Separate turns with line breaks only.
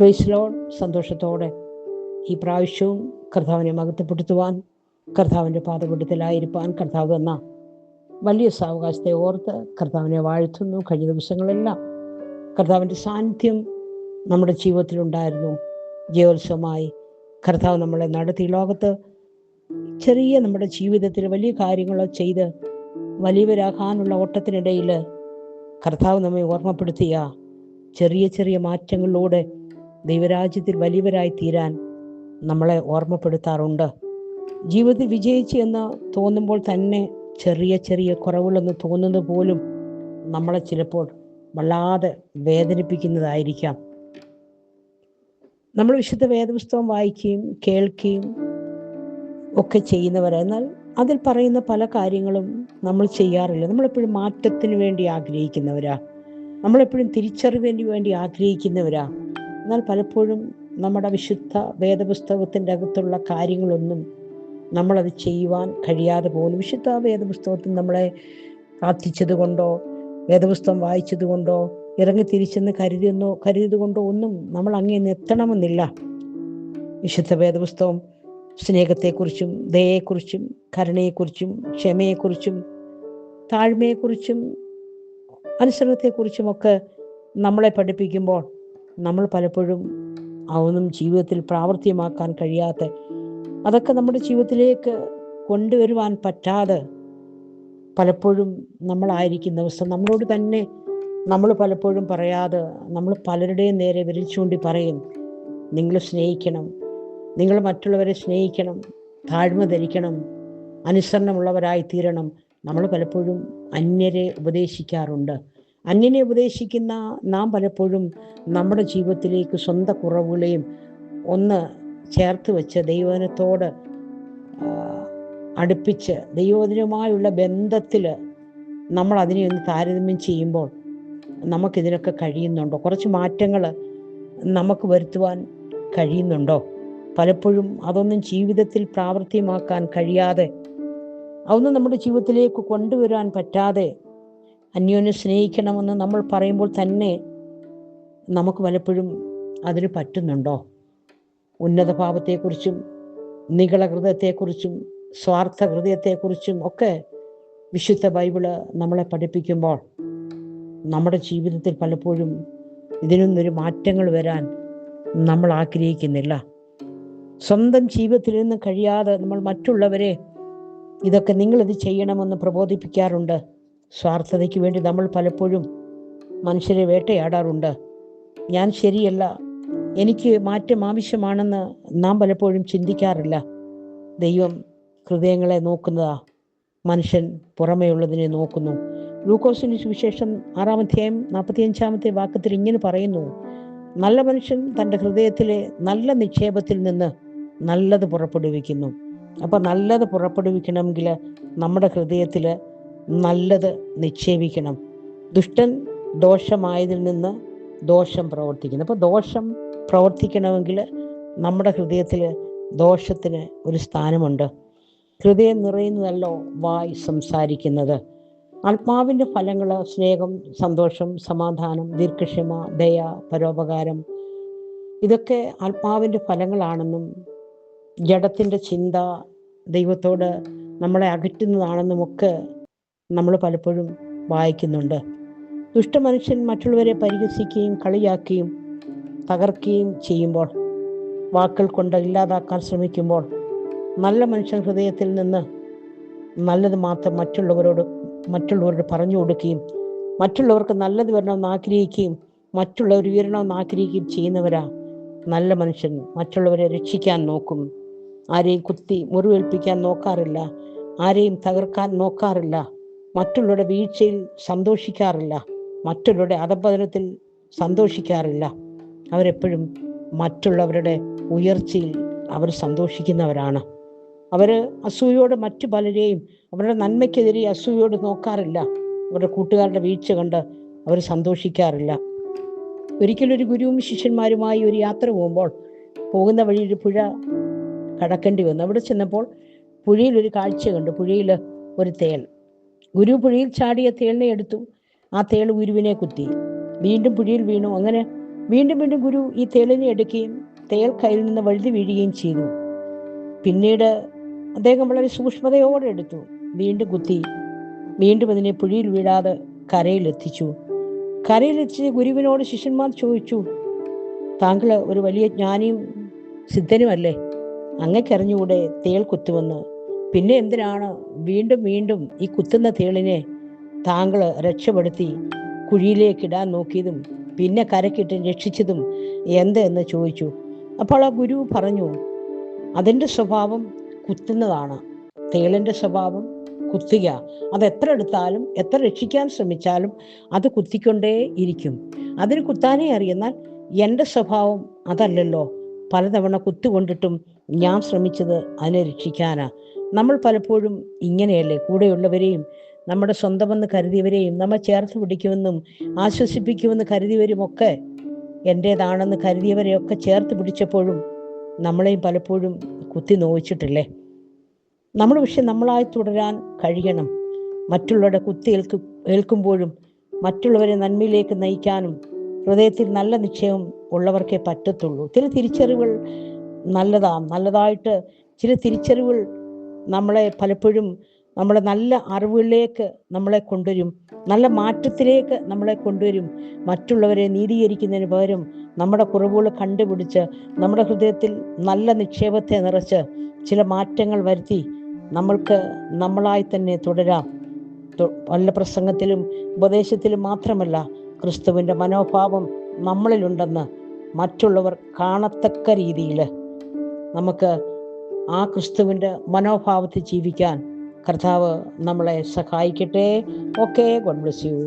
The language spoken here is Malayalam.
Praise Lord. സന്തോഷത്തോടെ ഈ പ്രാവശ്യവും കർത്താവിനെ മഹത്വപ്പെടുത്തുവാൻ, കർത്താവിൻ്റെ പാദപീഠത്തിലായിരിക്കാൻ കർത്താവ് എന്ന വലിയ സാവകാശത്തെ ഓർത്ത് കർത്താവിനെ വാഴ്ത്തുന്നു. കഴിഞ്ഞ ദിവസങ്ങളെല്ലാം കർത്താവിൻ്റെ സാന്നിധ്യം നമ്മുടെ ജീവിതത്തിലുണ്ടായിരുന്നു. ജയോത്സവമായി കർത്താവ് നമ്മളെ നടത്തി. ലോകത്ത് ചെറിയ നമ്മുടെ ജീവിതത്തിൽ വലിയ കാര്യങ്ങൾ ചെയ്ത് വലിയവരാകാനുള്ള ഓട്ടത്തിനിടയിൽ കർത്താവ് നമ്മെ ഓർമ്മപ്പെടുത്തിയ ചെറിയ ചെറിയ മാറ്റങ്ങളിലൂടെ ദൈവരാജ്യത്തിൽ വലിയവരായി തീരാൻ നമ്മളെ ഓർമ്മപ്പെടുത്താറുണ്ട്. ജീവിതത്തിൽ വിജയിച്ചു എന്ന് തോന്നുമ്പോൾ തന്നെ ചെറിയ ചെറിയ കുറവുകളെന്ന് തോന്നുന്നത് പോലും നമ്മളെ ചിലപ്പോൾ വല്ലാതെ വേദനിപ്പിക്കുന്നതായിരിക്കാം. നമ്മൾ വിശുദ്ധ വേദപുസ്തകം വായിക്കുകയും കേൾക്കുകയും ഒക്കെ ചെയ്യുന്നവരാ. എന്നാൽ അതിൽ പറയുന്ന പല കാര്യങ്ങളും നമ്മൾ ചെയ്യാറില്ല. നമ്മളെപ്പോഴും മാറ്റത്തിന് വേണ്ടി ആഗ്രഹിക്കുന്നവരാ, നമ്മളെപ്പോഴും തിരിച്ചറിവിന് വേണ്ടി ആഗ്രഹിക്കുന്നവരാ. എന്നാൽ പലപ്പോഴും നമ്മുടെ വിശുദ്ധ വേദപുസ്തകത്തിൻ്റെ അകത്തുള്ള കാര്യങ്ങളൊന്നും നമ്മളത് ചെയ്യുവാൻ കഴിയാതെ പോകുന്നു. വിശുദ്ധ വേദപുസ്തകത്തിൽ നമ്മളെ പ്രാർത്ഥിച്ചത് കൊണ്ടോ വേദപുസ്തകം വായിച്ചത് കൊണ്ടോ ഇറങ്ങി തിരിച്ചെന്ന് കരുതിയത് കൊണ്ടോ ഒന്നും നമ്മൾ അങ്ങേ എത്തണമെന്നില്ല. വിശുദ്ധ വേദപുസ്തകം സ്നേഹത്തെക്കുറിച്ചും ദയയെക്കുറിച്ചും കരുണയെക്കുറിച്ചും ക്ഷമയെക്കുറിച്ചും താഴ്മയെക്കുറിച്ചും അനുസരണത്തെക്കുറിച്ചുമൊക്കെ നമ്മളെ പഠിപ്പിക്കുമ്പോൾ നമ്മൾ പലപ്പോഴും അതൊന്നും ജീവിതത്തിൽ പ്രാവർത്തികമാക്കാൻ കഴിയാതെ, അതൊക്കെ നമ്മുടെ ജീവിതത്തിലേക്ക് കൊണ്ടുവരുവാൻ പറ്റാതെ പലപ്പോഴും നമ്മളായിരിക്കുന്ന ദിവസം നമ്മളോട് തന്നെ നമ്മൾ പലപ്പോഴും പറയാതെ നമ്മൾ പലരുടെയും നേരെ വിരൽ ചൂണ്ടി പറയും, നിങ്ങൾ സ്നേഹിക്കണം, നിങ്ങൾ മറ്റുള്ളവരെ സ്നേഹിക്കണം, താഴ്മ ധരിക്കണം, അനുസരണമുള്ളവരായി തീരണം. നമ്മൾ പലപ്പോഴും അന്യരെ ഉപദേശിക്കാറുണ്ട്. അന്യനെ ഉപദേശിക്കുന്ന നാം പലപ്പോഴും നമ്മുടെ ജീവിതത്തിലേക്ക് സ്വന്തം കുറവുകളെയും ഒന്ന് ചേർത്ത് വെച്ച് ദൈവജനത്തോട് അടുപ്പിച്ച് ദൈവജനവുമായുള്ള ബന്ധത്തിൽ നമ്മൾ അതിനെ ഒന്ന് താരതമ്യം ചെയ്യുമ്പോൾ നമുക്കിതിനൊക്കെ കഴിയുന്നുണ്ടോ? കുറച്ച് മാറ്റങ്ങൾ നമുക്ക് വരുത്തുവാൻ കഴിയുന്നുണ്ടോ? പലപ്പോഴും അതൊന്നും ജീവിതത്തിൽ പ്രാവർത്തികമാക്കാൻ കഴിയാതെ, അതൊന്നും നമ്മുടെ ജീവിതത്തിലേക്ക് കൊണ്ടുവരാൻ പറ്റാതെ, അന്യോന്യം സ്നേഹിക്കണമെന്ന് നമ്മൾ പറയുമ്പോൾ തന്നെ നമുക്ക് പലപ്പോഴും അതിന് പറ്റുന്നുണ്ടോ? ഉന്നത ഭാവത്തെക്കുറിച്ചും നിഗള ഹൃദയത്തെക്കുറിച്ചും സ്വാർത്ഥ ഹൃദയത്തെക്കുറിച്ചും ഒക്കെ വിശുദ്ധ ബൈബിള് നമ്മളെ പഠിപ്പിക്കുമ്പോൾ നമ്മുടെ ജീവിതത്തിൽ പലപ്പോഴും ഇതിനൊന്നൊരു മാറ്റങ്ങൾ വരാൻ നമ്മൾ ആഗ്രഹിക്കുന്നില്ല. സ്വന്തം ജീവിതത്തിൽ നിന്ന് കഴിയാതെ നമ്മൾ മറ്റുള്ളവരെ ഇതൊക്കെ നിങ്ങളിത് ചെയ്യണമെന്ന് പ്രബോധിപ്പിക്കാറുണ്ട്. സ്വാർത്ഥതയ്ക്ക് വേണ്ടി നമ്മൾ പലപ്പോഴും മനുഷ്യരെ വേട്ടയാടാറുണ്ട്. ഞാൻ ശരിയല്ല, എനിക്ക് മാറ്റം ആവശ്യമാണെന്ന് നാം പലപ്പോഴും ചിന്തിക്കാറില്ല. ദൈവം ഹൃദയങ്ങളെ നോക്കുന്നതാ, മനുഷ്യൻ പുറമേയുള്ളതിനെ നോക്കുന്നു. ലൂക്കോസിന് സുവിശേഷം 6-ാം അധ്യായം 45-ാമത്തെ വാക്യത്തിൽ ഇങ്ങനെ പറയുന്നു, നല്ല മനുഷ്യൻ തൻ്റെ ഹൃദയത്തിലെ നല്ല നിക്ഷേപത്തിൽ നിന്ന് നല്ലത് പുറപ്പെടുവിക്കുന്നു. അപ്പം നല്ലത് പുറപ്പെടുവിക്കണമെങ്കിൽ നമ്മുടെ ഹൃദയത്തിൽ നല്ലത് നിക്ഷേപിക്കണം. ദുഷ്ടൻ ദോഷമായതിൽ നിന്ന് ദോഷം പ്രവർത്തിക്കുന്നു. അപ്പോൾ ദോഷം പ്രവർത്തിക്കണമെങ്കിൽ നമ്മുടെ ഹൃദയത്തിൽ ദോഷത്തിന് ഒരു സ്ഥാനമുണ്ട്. ഹൃദയം നിറയുന്നതല്ലോ വായ് സംസാരിക്കുന്നത്. ആത്മാവിൻ്റെ ഫലങ്ങൾ സ്നേഹം, സന്തോഷം, സമാധാനം, ദീർഘക്ഷമ, ദയ, പരോപകാരം, ഇതൊക്കെ ആത്മാവിൻ്റെ ഫലങ്ങളാണെന്നും ജഡത്തിൻ്റെ ചിന്ത ദൈവത്തോട് നമ്മളെ അകറ്റുന്നതാണെന്നുമൊക്കെ നമ്മൾ പലപ്പോഴും വായിക്കുന്നുണ്ട്. ദുഷ്ടമനുഷ്യൻ മറ്റുള്ളവരെ പരിഹസിക്കുകയും കളിയാക്കുകയും തകർക്കുകയും ചെയ്യുമ്പോൾ, വാക്കുകൾ കൊണ്ട് ഇല്ലാതാക്കാൻ ശ്രമിക്കുമ്പോൾ, നല്ല മനുഷ്യൻ ഹൃദയത്തിൽ നിന്ന് നല്ലത് മാത്രം മറ്റുള്ളവരോട് പറഞ്ഞു കൊടുക്കുകയും മറ്റുള്ളവർക്ക് നല്ലത് വരണമെന്ന് ആഗ്രഹിക്കുകയും മറ്റുള്ളവർ ഉയരണമെന്ന് ആഗ്രഹിക്കുകയും ചെയ്യുന്നവരാ നല്ല മനുഷ്യൻ. മറ്റുള്ളവരെ രക്ഷിക്കാൻ നോക്കും, ആരെയും കുത്തി മുറിവേൽപ്പിക്കാൻ നോക്കാറില്ല, ആരെയും തകർക്കാൻ നോക്കാറില്ല, മറ്റുള്ളവരുടെ വീഴ്ചയിൽ സന്തോഷിക്കാറില്ല, മറ്റുള്ളവരുടെ അധപതനത്തിൽ സന്തോഷിക്കാറില്ല. അവരെപ്പോഴും മറ്റുള്ളവരുടെ ഉയർച്ചയിൽ അവർ സന്തോഷിക്കുന്നവരാണ്. അവർ അസൂയോടെ മറ്റു പലരെയും അവരുടെ നന്മയ്ക്കെതിരെ അസൂയോട് നോക്കാറില്ല. അവരുടെ കൂട്ടുകാരുടെ വീഴ്ച കണ്ട് അവർ സന്തോഷിക്കാറില്ല. ഒരിക്കലൊരു ഗുരുവും ശിഷ്യന്മാരുമായി ഒരു യാത്ര പോകുന്ന വഴി ഒരു പുഴ കടക്കേണ്ടി വന്നു. അവിടെ ചെന്നപ്പോൾ പുഴയിൽ ഒരു കാഴ്ച കണ്ടു. പുഴയിൽ ഒരു തേൾ. ഗുരു പുഴയിൽ ചാടിയ തേളിനെ എടുത്തു. ആ തേൾ ഗുരുവിനെ കുത്തി. വീണ്ടും പുഴയിൽ വീണു. അങ്ങനെ വീണ്ടും വീണ്ടും ഗുരു ഈ തേളിനെ എടുക്കുകയും തേൾ കയ്യിൽ നിന്ന് വഴുതി വീഴുകയും ചെയ്തു. പിന്നീട് അദ്ദേഹം വളരെ സൂക്ഷ്മതയോടെ എടുത്തു, വീണ്ടും കുത്തി, വീണ്ടും അതിനെ പുഴയിൽ വീഴാതെ കരയിലെത്തിച്ചു. കരയിലെത്തിച്ച് ഗുരുവിനോട് ശിഷ്യന്മാർ ചോദിച്ചു, താങ്കൾ ഒരു വലിയ ജ്ഞാനിയും സിദ്ധനുമല്ലേ, അങ്ങക്കറിഞ്ഞുകൂടെ തേൾ കുത്തുമെന്ന്? പിന്നെ എന്തിനാണ് വീണ്ടും വീണ്ടും ഈ കുത്തുന്ന തേളിനെ താങ്കൾ രക്ഷപ്പെടുത്തി കുഴിയിലേക്ക് ഇടാൻ നോക്കിയതും പിന്നെ കരക്കിട്ട് രക്ഷിച്ചതും എന്ന് ചോദിച്ചു. അപ്പോൾ ആ ഗുരു പറഞ്ഞു, അതിൻ്റെ സ്വഭാവം കുത്തുന്നതാണ്. തേളിൻ്റെ സ്വഭാവം കുത്തുക. അത് എത്ര എടുത്താലും എത്ര രക്ഷിക്കാൻ ശ്രമിച്ചാലും അത് കുത്തിക്കൊണ്ടേ ഇരിക്കും. അതിന് കുത്താനേ അറിയുന്നാൽ എൻ്റെ സ്വഭാവം അതല്ലല്ലോ. പലതവണ കുത്തുകൊണ്ടിട്ടും ഞാൻ ശ്രമിച്ചത് അതിനെ രക്ഷിക്കാനാ. നമ്മൾ പലപ്പോഴും ഇങ്ങനെയല്ലേ, കൂടെയുള്ളവരെയും നമ്മുടെ സ്വന്തമെന്ന് കരുതിയവരെയും നമ്മൾ ചേർത്ത് പിടിക്കുമെന്നും ആശ്വസിപ്പിക്കുമെന്ന് കരുതിയവരുമൊക്കെ എൻ്റേതാണെന്ന് കരുതിയവരെയൊക്കെ ചേർത്ത് പിടിച്ചപ്പോഴും നമ്മളെയും പലപ്പോഴും കുത്തി നോവിച്ചിട്ടില്ലേ? നമ്മൾ പക്ഷെ നമ്മളായി തുടരാൻ കഴിയണം. മറ്റുള്ളവരുടെ ഏൽക്കുമ്പോഴും മറ്റുള്ളവരെ നന്മയിലേക്ക് നയിക്കാനും ഹൃദയത്തിൽ നല്ല നിശ്ചയം ഉള്ളവർക്കേ പറ്റത്തുള്ളൂ. ചില തിരിച്ചറിവുകൾ നല്ലതായിട്ട് ചില തിരിച്ചറിവുകൾ നമ്മളെ പലപ്പോഴും നമ്മളെ നല്ല അറിവുകളിലേക്ക് നമ്മളെ കൊണ്ടുവരും, നല്ല മാറ്റത്തിലേക്ക് നമ്മളെ കൊണ്ടുവരും. മറ്റുള്ളവരെ നീതീകരിക്കുന്നതിന് പകരം നമ്മുടെ കുറവുകൾ കണ്ടുപിടിച്ച് നമ്മുടെ ഹൃദയത്തിൽ നല്ല നിക്ഷേപത്തെ നിറച്ച് ചില മാറ്റങ്ങൾ വരുത്തി നമ്മൾക്ക് നമ്മളായി തന്നെ തുടരാം. വല്ല പ്രസംഗത്തിലും ഉപദേശത്തിലും മാത്രമല്ല, ക്രിസ്തുവിൻ്റെ മനോഭാവം നമ്മളിലുണ്ടെന്ന് മറ്റുള്ളവർ കാണത്തക്ക രീതിയിൽ നമുക്ക് ആ ക്രിസ്തുവിൻ്റെ മനോഭാവത്തിൽ ജീവിക്കാൻ കർത്താവ് നമ്മളെ സഹായിക്കട്ടെ. Okay, God bless you.